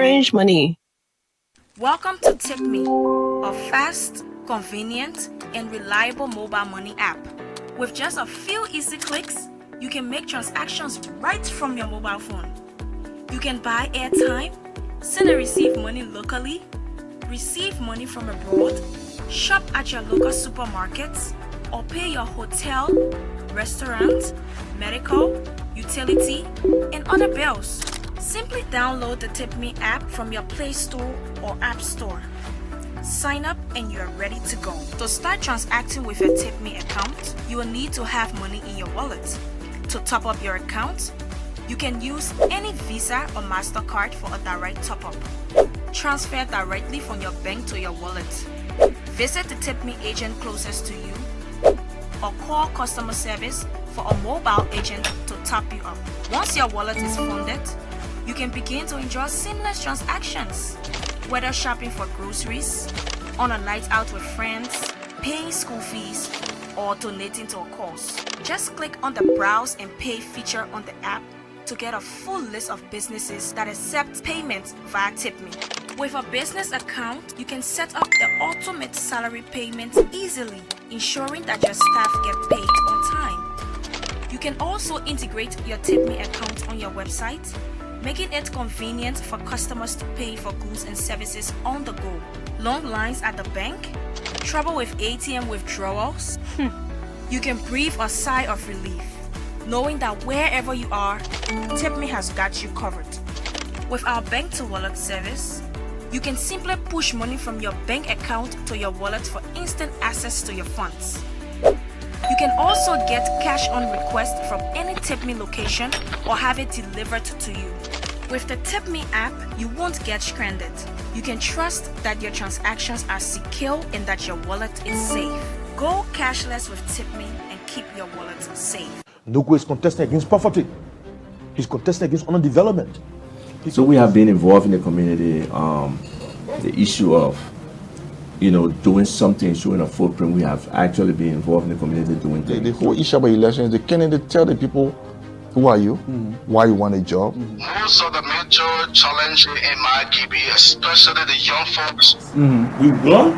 Orange Money. Welcome to TipMe, a fast, convenient, and reliable mobile money app. With just a few easy clicks, you can make transactions right from your mobile phone. You can buy airtime, send and receive money locally, receive money from abroad, shop at your local supermarkets, or pay your hotel, restaurant, medical, utility, and other bills. Simply download the TipMe app from your Play Store or App Store. Sign up and you are ready to go. To start transacting with your TipMe account, you will need to have money in your wallet. To top up your account, you can use any Visa or MasterCard for a direct top-up. Transfer directly from your bank to your wallet. Visit the TipMe agent closest to you or call customer service for a mobile agent to top you up. Once your wallet is funded, you can begin to enjoy seamless transactions, whether shopping for groceries, on a night out with friends, paying school fees, or donating to a cause. Just click on the Browse and Pay feature on the app to get a full list of businesses that accept payments via TipMe. With a business account, you can set up the ultimate salary payment easily, ensuring that your staff get paid on time. You can also integrate your TipMe account on your website, making it convenient for customers to pay for goods and services on the go. Long lines at the bank? Trouble with ATM withdrawals? You can breathe a sigh of relief, knowing that wherever you are, TipMe has got you covered. With our bank-to-wallet service, you can simply push money from your bank account to your wallet for instant access to your funds. You can also get cash on request from any TipMe location or have it delivered to you. With the TipMe app, you won't get stranded. You can trust that your transactions are secure and that your wallet is safe. Go cashless with TipMe and keep your wallet safe. Nuku is contesting against poverty. He's contesting against underdevelopment. So we have been involved in the community. The issue of, doing something, showing a footprint. We have actually been involved in the community doing things. The whole issue about elections, the candidate tell the people, who are you? Why you want a job? Most of the major challenge in MIGB, especially the young folks. We want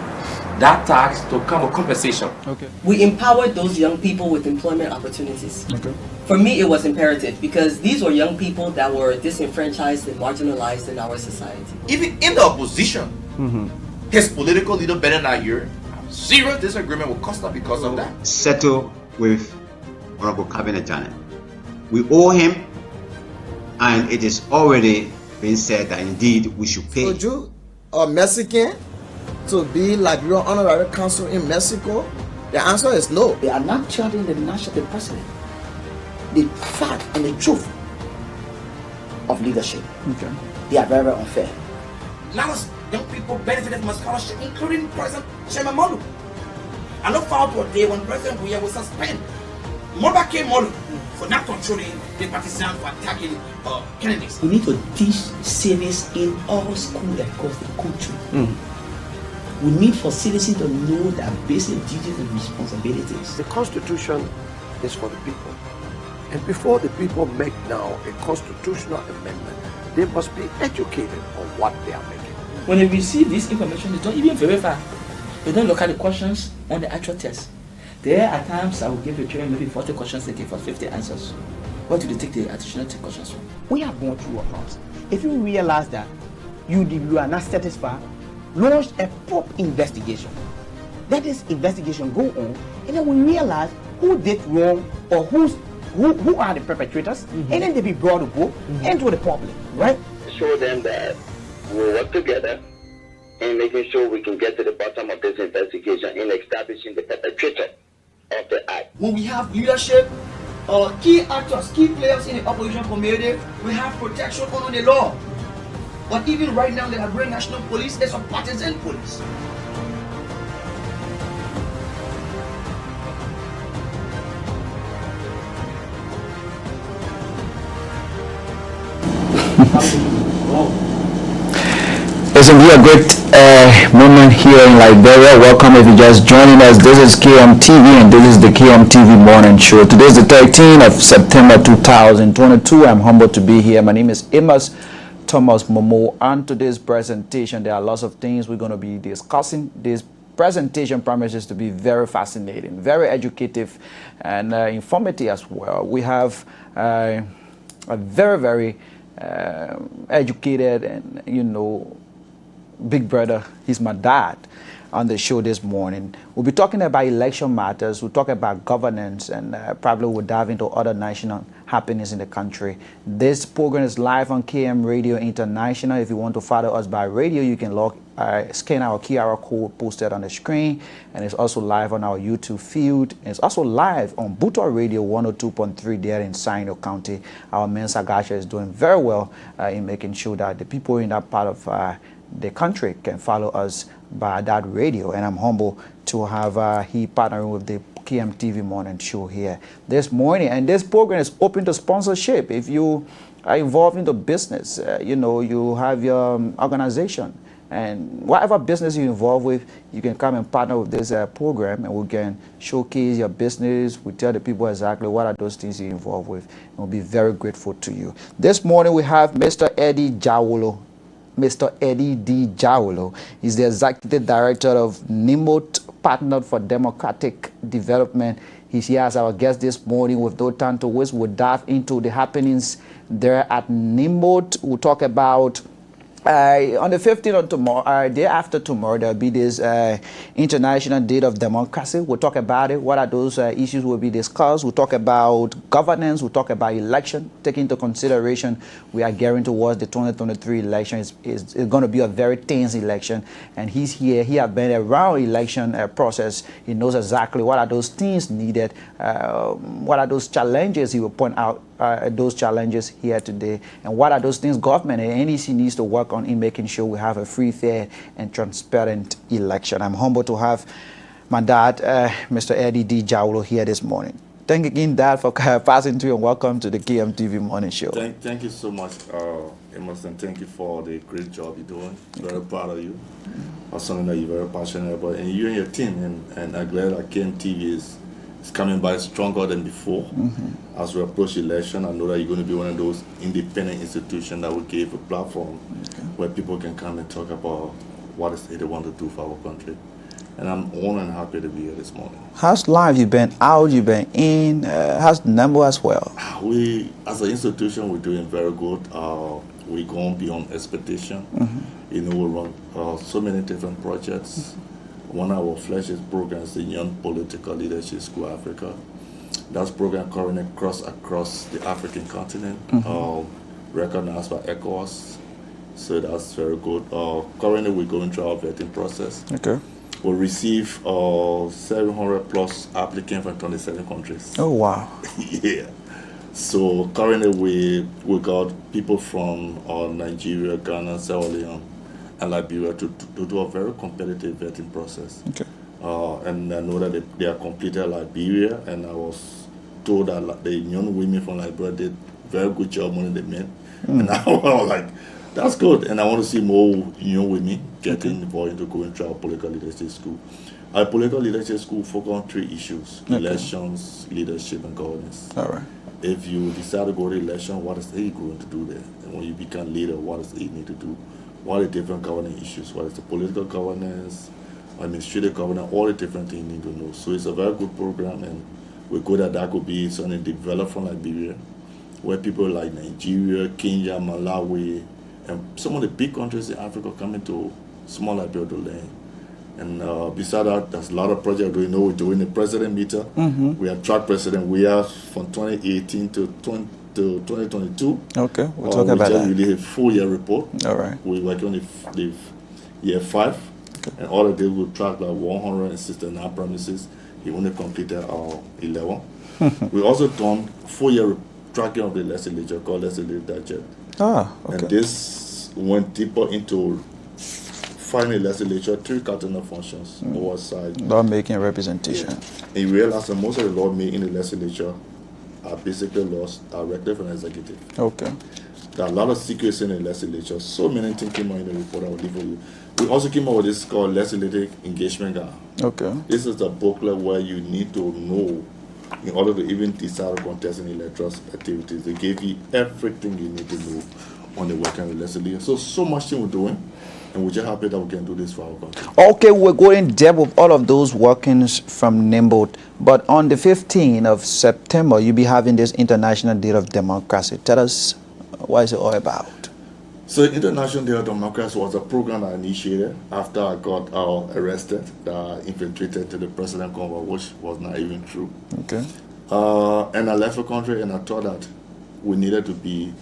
that tax to come with compensation. Okay. We empowered those young people with employment opportunities. Okay. For me, it was imperative because these were young people that were disenfranchised and marginalized in our society. Even in the opposition, his political leader better not hear. Zero disagreement with Costa because of that. Settle with Honorable Cabinet Janet. We owe him, and it is already been said that indeed we should pay. Would you, a Mexican, to be like your honorary consul in Mexico? The answer is no. They are not charging the national president the fact and the truth of leadership. Okay. They are very, very unfair. A lot of young people benefited from a scholarship, including President Chairman Molu. I look forward to a day when President Buya will suspend Mobake Molu for not controlling the partisans for attacking candidates. We need to teach civics in all schools across the country. We need for citizens to know their basic duties and responsibilities. The Constitution is for the people. And before the people make now a constitutional amendment, they must be educated on what they are making. When they receive this information, they don't even verify. They don't look at the questions on the actual test. There are times I will give the children maybe 40 questions, they give us 50 answers. What do they take the additional 10 questions from? We have gone through a lot. If you realize that you are not satisfied, launch a proper investigation. Let this investigation go on, and then we realize who did wrong or who are the perpetrators, and then they be brought to book and to the public, right? Show them that we work together in making sure we can get to the bottom of this investigation in establishing the perpetrator of the act. When we have leadership, key actors, key players in the opposition community, we have protection under the law. But even right now, the Liberian National Police is a partisan police. It's going to be a great moment here in Liberia. Welcome if you're just joining us. This is KMTV and this is the KMTV Morning Show. Today is the 13th of September 2022. I'm humbled to be here. My name is Amos Thomas Momo. On today's presentation, there are lots of things we're going to be discussing. This presentation promises to be very fascinating, very educative, and informative as well. We have a very, very educated and, big brother. He's my dad on the show this morning. We'll be talking about election matters. We'll talk about governance, and probably we'll dive into other national happenings in the country. This program is live on KM Radio International. If you want to follow us by radio, you can scan our QR code posted on the screen, and it's also live on our YouTube feed. And it's also live on Buto Radio 102.3 there in Sino County. Our man Sagasha is doing very well in making sure that the people in that part of the country can follow us by that radio, and I'm humble to have he partnering with the KMTV morning show here this morning. And this program is open to sponsorship. If you are involved in the business, you have your organization, and whatever business you're involved with, you can come and partner with this program, and we can showcase your business. We tell the people exactly what are those things you're involved with, and we'll be very grateful to you. This morning we have Mr. Eddie Jawolo. Mr. Eddie D. Jawolo is the Executive Director of Nimot Partner for Democratic Development. He's here as our guest this morning. With no time to waste, we'll dive into the happenings there at Nimot. We'll talk about on the 15th of tomorrow, day after tomorrow, there'll be this International Day of Democracy. We'll talk about it. What are those issues will be discussed? We'll talk about governance. We'll talk about election. Take into consideration, we are gearing towards the 2023 election. It's going to be a very tense election. And he's here. He has been around election process. He knows exactly what are those things needed. What are those challenges? He will point out those challenges here today, and what are those things government and NEC needs to work on in making sure we have a free, fair, and transparent election. I'm humbled to have my dad, Mr. Eddie D. Jawolo, here this morning. Thank you again, Dad, for passing through, and welcome to the KMTV Morning Show. Thank you so much, Amos, and thank you for the great job you're doing. Very proud of you. That's something that you're very passionate about, and you and your team, and I'm glad that KMTV is coming by stronger than before. As we approach election, I know that you're going to be one of those independent institutions that will give a platform where people can come and talk about what is it they want to do for our country. And I'm honored and happy to be here this morning. How's life? You've been out, you've been in. How's the number as well? We, as an institution, we're doing very good. We're going beyond expectation. We run so many different projects. One of our flagship programs, the Young Political Leadership School Africa. That's program currently across the African continent, recognized by ECOWAS. So that's very good. Currently, we're going through our vetting process. Okay. We receive 700 plus applicants from 27 countries. Oh, wow. Yeah. So currently, we got people from Nigeria, Ghana, Sierra Leone, and Liberia to do a very competitive vetting process. Okay. And I know that they are completed Liberia, and I was told that the young women from Liberia did very good job more than the men. And I was like, that's good. And I want to see more young women getting involved into going to our political leadership school. Our political leadership school focus on 3 issues: elections, leadership, and governance. All right. If you decide to go to election, what is it going to do there? And when you become leader, what does it need to do? What are the different governing issues? What is the political governance, administrative governance, all the different things you need to know. So it's a very good program, and we're good at that. Could be something developed from Liberia, where people like Nigeria, Kenya, Malawi, and some of the big countries in Africa come into small Liberia to learn. And beside that, there's a lot of projects. We're doing the president meter. We have track president. We have from 2018 to 2022. Okay, we'll talk about that. We just released a full year report. All right. We're working on the year 5. Okay. And all of this will track like 169 premises. He only completed 11. We also done full year tracking of the legislature called Legislative Digest. Ah, okay. And this went deeper into finding legislature 3 cardinal functions oversight. Lawmaking representation. Yeah. And you realize that most of the law made in the legislature are basically laws directly from the executive. Okay. There are a lot of secrets in the legislature. So many things came out in the report I will leave for you. We also came out with this called Legislative Engagement Guide. Okay. This is a booklet where you need to know in order to even decide to contest in electoral activities. They give you everything you need to know on the work and related. So much thing we're doing, and we're just happy that we can do this for our country. Okay, we're going in depth with all of those workings from NIMBOD, but on the 15th of September, you'll be having this International Day of Democracy. Tell us, what is it all about? So International Day of Democracy was a program I initiated after I got arrested, infiltrated to the president convoy, which was not even true. Okay. And I left the country, and I thought that we needed to be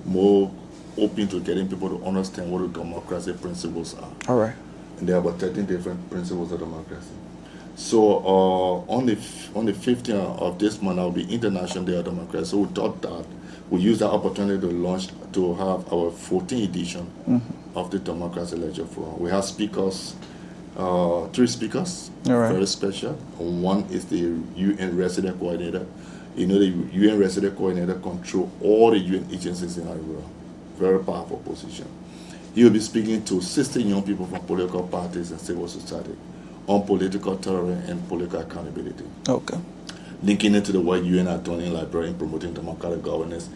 more open to getting people to understand what the democracy principles are. All right. And there are about 13 different principles of democracy. So on the 15th of this month, will be International Day of Democracy. So we thought that we use that opportunity to have our 14th edition of the Democracy Lecture Forum. We have speakers, 3 speakers, very special. One is the UN Resident Coordinator. You know, the UN Resident Coordinator controls all the UN agencies in our world. Very powerful position. He will be speaking to 16 young people from political parties and civil society on political tolerance and political accountability. Okay. Linking it to the work UN are doing in Liberia in promoting democratic governance,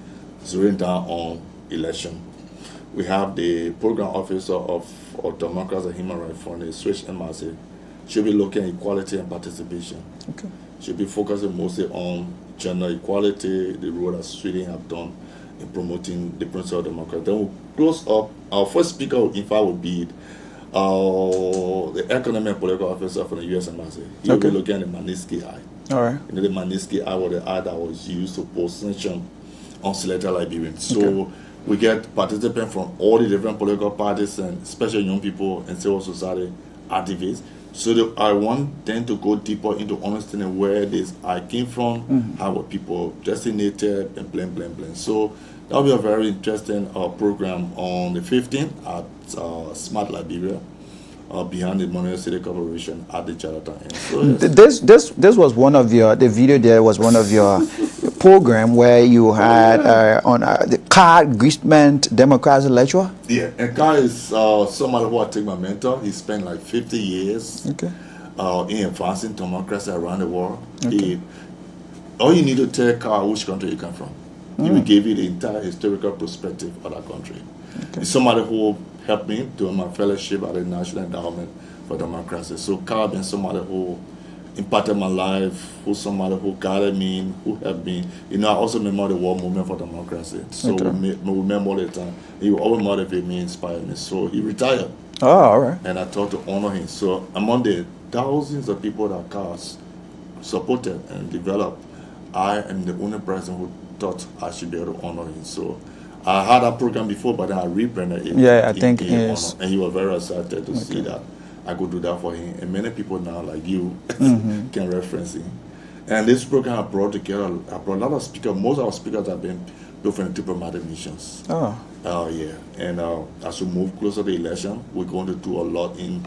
zeroing down on election. We have the program officer of Democrats and Human Rights Fund, the Switch MRC. She'll be looking at equality and participation. Okay. She'll be focusing mostly on gender equality, the role that Sweden have done in promoting the principle of democracy. Then we'll close up. Our first speaker, in fact, will be the economic and political officer for the US Embassy. He'll be looking at the Magnitsky Eye. All right. You know, the Magnitsky Eye was the eye that was used to post sanction on selected Liberians. So we get participants from all the different political parties, and especially young people and civil society activists. So I want them to go deeper into understanding where this eye came from, how were people designated, and blah. So that'll be a very interesting program on the 15th at Smart Liberia, behind the Monroe City Corporation at the Charlatan Inn. So yes. This was one of your, the video there was one of your program where you had on the Carl Gristman Democracy Lecture. Yeah, and Carl is somebody who I take my mentor. He spent like 50 years in advancing democracy around the world. All you need to tell Carl which country you come from. He will give you the entire historical perspective of that country. He's somebody who helped me during my fellowship at the National Endowment for Democracy. So Carl been somebody who impacted my life, who's somebody who guided me, who helped me. You know, I also remember the World Movement for Democracy. So we remember all the time. He would always motivate me, inspire me. So he retired. Oh, all right. And I thought to honor him. So among the thousands of people that Carl supported and developed, I am the only person who thought I should be able to honor him. So I had that program before, but then I rebranded it. Yeah, I think it is. And he was very excited to see that I could do that for him. And many people now, like you, can reference him. And this program I brought together, I brought a lot of speakers. Most of our speakers have been different diplomatic missions. Yeah. And as we move closer to the election, we're going to do a lot in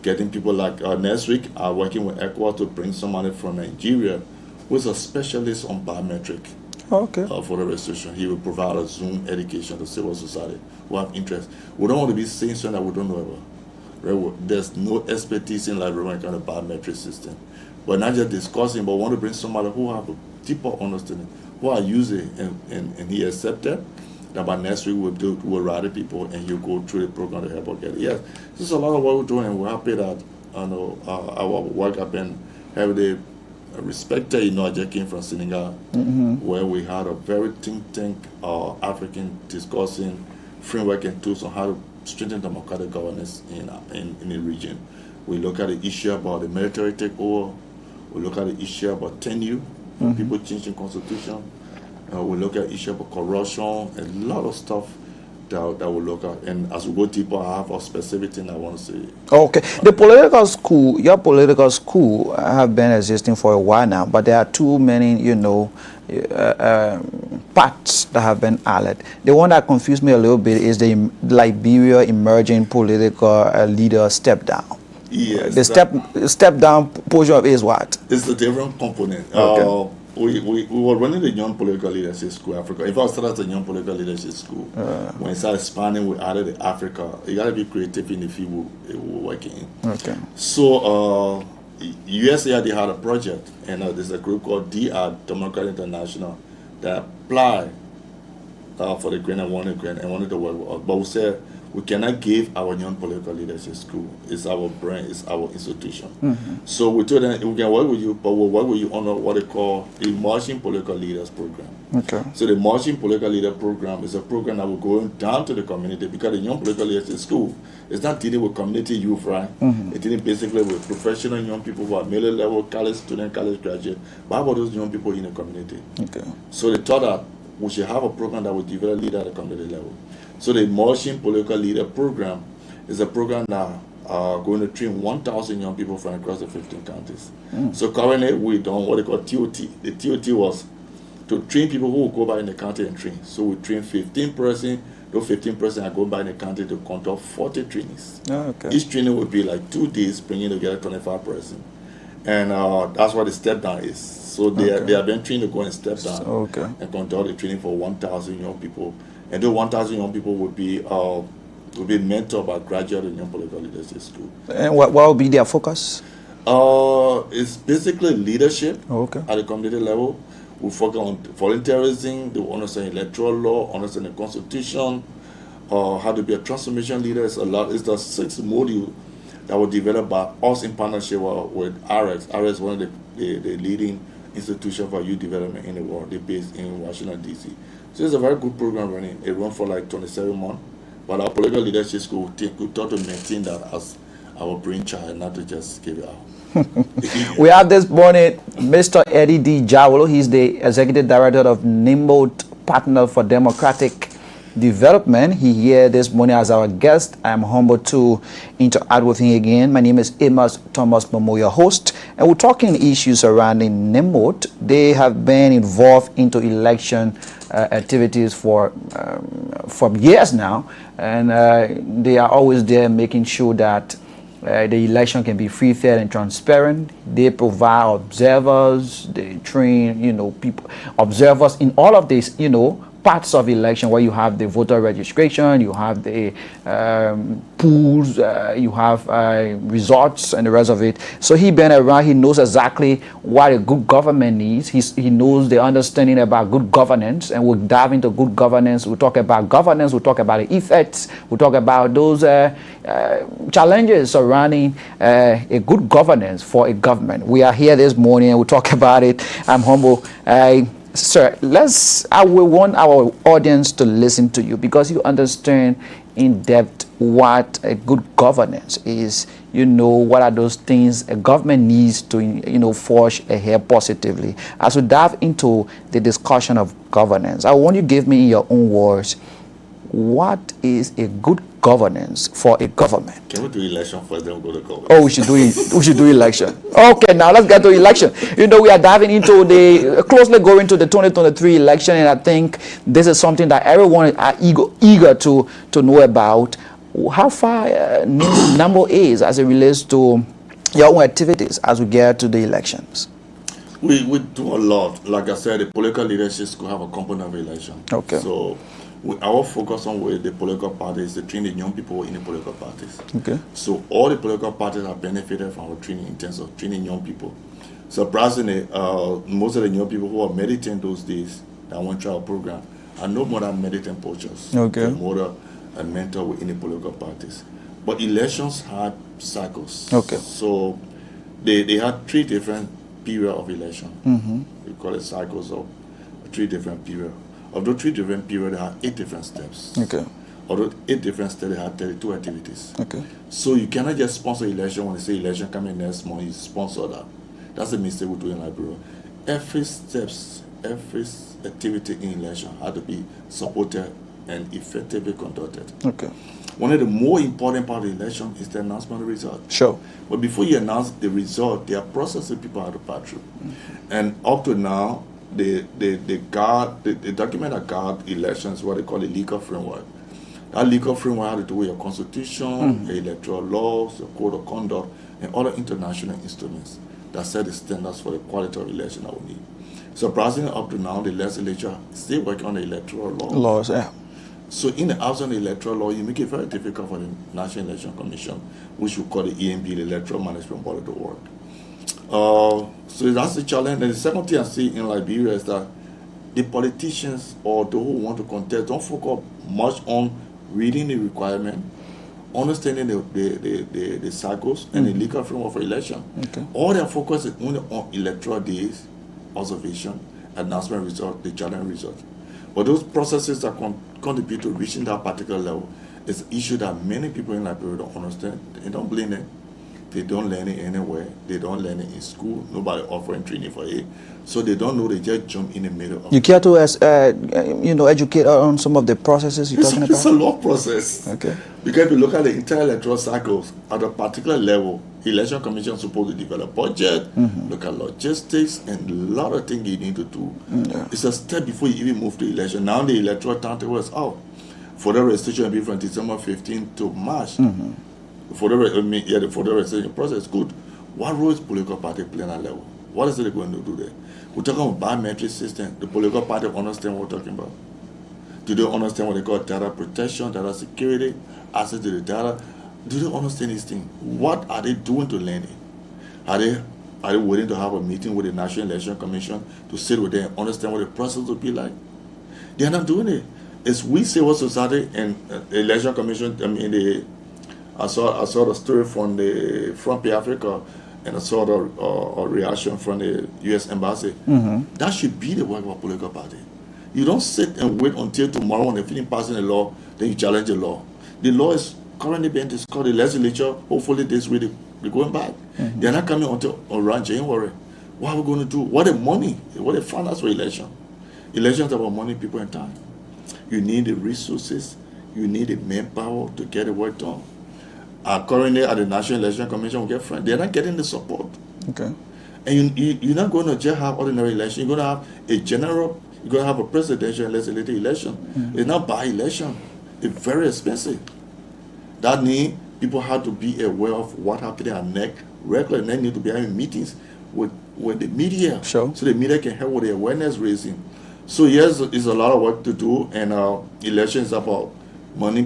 getting people like next week, I'm working with ECWA to bring somebody from Nigeria who's a specialist on biometric. For the registration. He will provide a Zoom education to civil society who have interest. We don't want to be saying something that we don't know about. Right? There's no expertise in Liberia when it comes to biometric system. We're not just discussing, but we want to bring somebody who have a deeper understanding, who are using and he accepted that by next week we'll rally people and he'll go through the program to help us get it. Yes, this is a lot of what we're doing, and we're happy that our work have been heavily respected. You know, I just came from Senegal, where we had a very think tank African discussing framework and tools on how to strengthen democratic governance in the region. We look at the issue about the military takeover. We look at the issue about tenure, people changing constitution. We look at the issue about corruption, a lot of stuff that we look at. And as we go deeper, I have a specific thing I want to say. Okay. The political school, your political school have been existing for a while now, but there are too many, you know, parts that have been added. The one that confused me a little bit is the Liberia emerging political leader step down. Yes. The step down portion of it is what? It's a different component. We were running the Young Political Leadership School Africa. In fact, I started the Young Political Leadership School. When it started expanding, we added the Africa. You got to be creative in the field we're working in. So USAID had a project, and there's a group called DR, Democratic International, that apply for the grant and wanted to work with us. But we said we cannot give our young political leadership school. It's our brand, it's our institution. So we told them we can work with you, but we'll work with you under what they call the Marching Political Leaders Program. Okay. So the Marching Political Leader Program is a program that will go down to the community, because the young political leaders in school is not dealing with community youth, right? It's dealing basically with professional young people who are middle level, college student, college graduate. But how about those young people in the community? Okay. So they thought that we should have a program that will develop leaders at the community level. So the Marching Political Leader Program is a program that going to train 1,000 young people from across the 15 counties. So currently we done what they call TOT. The TOT was to train people who will go by in the county and train. So we train 15 person. Those 15 person are going by in the county to conduct 40 trainings. Okay. Each training would be like 2 days, bringing together 25 person. And that's what the step down is. So they have been trained to go and step down and conduct the training for 1,000 young people. And those 1,000 young people would be mentored by graduate and young political leadership school. And what will be their focus? It's basically leadership at the community level. We focus on volunteerism, they understand electoral law, understand the constitution, how to be a transformation leader. It's the 6 modules that were developed by us in partnership with RX. RX is one of the leading institutions for youth development in the world. They're based in Washington, D.C. So it's a very good program running. It runs for like 27 months. But our political leadership school we thought to maintain that as our brainchild, not to just give it out. We have this morning Mr. Eddie D. Jawolo. He's the Executive Director of Nimboat Partner for Democratic Development. He here this morning as our guest. I am humbled to interact with him again. My name is Amos Thomas Momo, your host, and we're talking issues surrounding Nimboat. They have been involved into election activities for years now, and they are always there making sure that the election can be free, fair, and transparent. They provide observers. They train, people, observers in all of this, parts of election, where you have the voter registration, you have the pools, you have results, and the rest of it. So he been around. He knows exactly what a good government needs. He knows the understanding about good governance, and we'll dive into good governance. We'll talk about governance. We'll talk about the effects. We'll talk about those challenges surrounding a good governance for a government. We are here this morning, and we'll talk about it. I'm humble. Sir, I will want our audience to listen to you, because you understand in depth what a good governance is. What are those things a government needs to, forge ahead positively. As we dive into the discussion of governance, I want you to give me in your own words, what is a good governance for a government? Can we do election first, then we'll go to government? Oh, we should do election. Okay, now let's get to election. We are diving into closely going to the 2023 election, and I think this is something that everyone is eager to know about. How far number is as it relates to your own activities as we get to the elections? We do a lot. Like I said, the political leadership school have a component of election. Okay. So our focus on with the political parties, the training young people in the political parties. Okay. So all the political parties have benefited from our training in terms of training young people. Surprisingly, most of the young people who are meditating those days that went through our program are no more than meditant poachers. Okay. They're more a mentor within the political parties. But elections had cycles. Okay. So they had 3 different periods of election. We call it cycles of 3 different periods. Of those 3 different periods, they had 8 different steps. Okay. Of those 8 different steps, they had 32 activities. Okay. So you cannot just sponsor election when they say election coming next month, you sponsor that. That's a mistake we do in Liberia. Every steps, every activity in election had to be supported and effectively conducted. Okay. One of the more important part of the election is the announcement of the result. Sure. But before you announce the result, there are processes people have to pass through. And up to now, the document that guard elections, what they call a legal framework. That legal framework has to do with your constitution, your electoral laws, your code of conduct, and other international instruments that set the standards for the quality of election that we need. Surprisingly, up to now, the legislature is still working on the electoral laws. Yeah. So in the absence of the electoral law, you make it very difficult for the National Election Commission, which we call the EMB, the Electoral Management Body, to work. So that's the challenge. And the second thing I see in Liberia is that the politicians or those who want to contest don't focus much on reading the requirement, understanding the cycles and the legal framework for election. Okay. All their focus is only on electoral days, observation, announcement result, the challenge result. But those processes that contribute to reaching that particular level is an issue that many people in Liberia don't understand. They don't blame them. They don't learn it anywhere. They don't learn it in school. Nobody offering training for it. So they don't know, they just jump in the middle of You care to educate on some of the processes you're talking about? It's a long process. Okay. Because if you look at the entire electoral cycles, at a particular level, election commission is supposed to develop budget, look at logistics, and a lot of things you need to do. It's a step before you even move to election. Now the electoral timetable is out. For the registration will be from December 15th to March. For the registration process is good. What role is political party playing at that level? What is it going to do there? We're talking about biometric system. The political party understand what we're talking about. Do they understand what they call data protection, data security, access to the data? Do they understand these things? What are they doing to learn it? Are they willing to have a meeting with the National Election Commission to sit with them and understand what the process will be like? They are not doing it. It's we civil society and the Election Commission. I saw the story from the Front Page Africa, and I saw the reaction from the U.S. Embassy. That should be the work of a political party. You don't sit and wait until tomorrow when they finish passing the law, then you challenge the law. The law is currently being discussed. The legislature, hopefully this week, they're going back. They're not coming until around January. What are we going to do? What the money? What the finance for election? Elections about money, people, and time. You need the resources. You need the manpower to get the work done. Currently at the National Election Commission, we get friends. They're not getting the support. Okay. And you're not going to just have ordinary election. You're going to have a general, you're going to have a presidential and legislative election. It's not by election. It's very expensive. That means people have to be aware of what happened at NEC regularly. They need to be having meetings with the media. Sure. So the media can help with the awareness raising. So yes, it's a lot of work to do, and election is about money,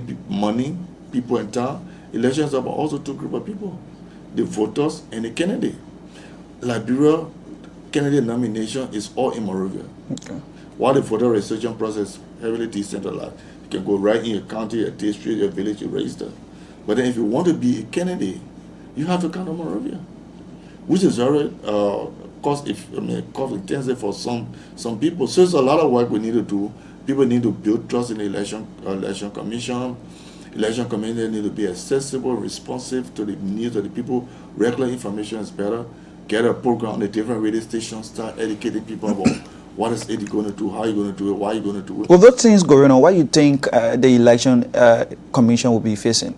people, and time. Elections are about also two groups of people, the voters and the candidate. Liberia candidate nomination is all in Monrovia. Okay. While the voter registration process is heavily decentralized, you can go right in your county, your district, your village, you register. But then if you want to be a candidate, you have to come to Monrovia, which is very cost intensive for some people. So it's a lot of work we need to do. People need to build trust in the election commission. Election committee need to be accessible, responsive to the needs of the people. Regular information is better. Get a program on the different radio stations, start educating people about what is it going to do, how you're going to do it, why you're going to do it. With those things going on, what do you think the election commission will be facing?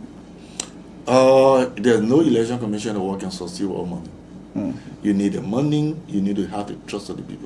There's no election commission that can succeed with all money. You need the money, you need to have the trust of the people.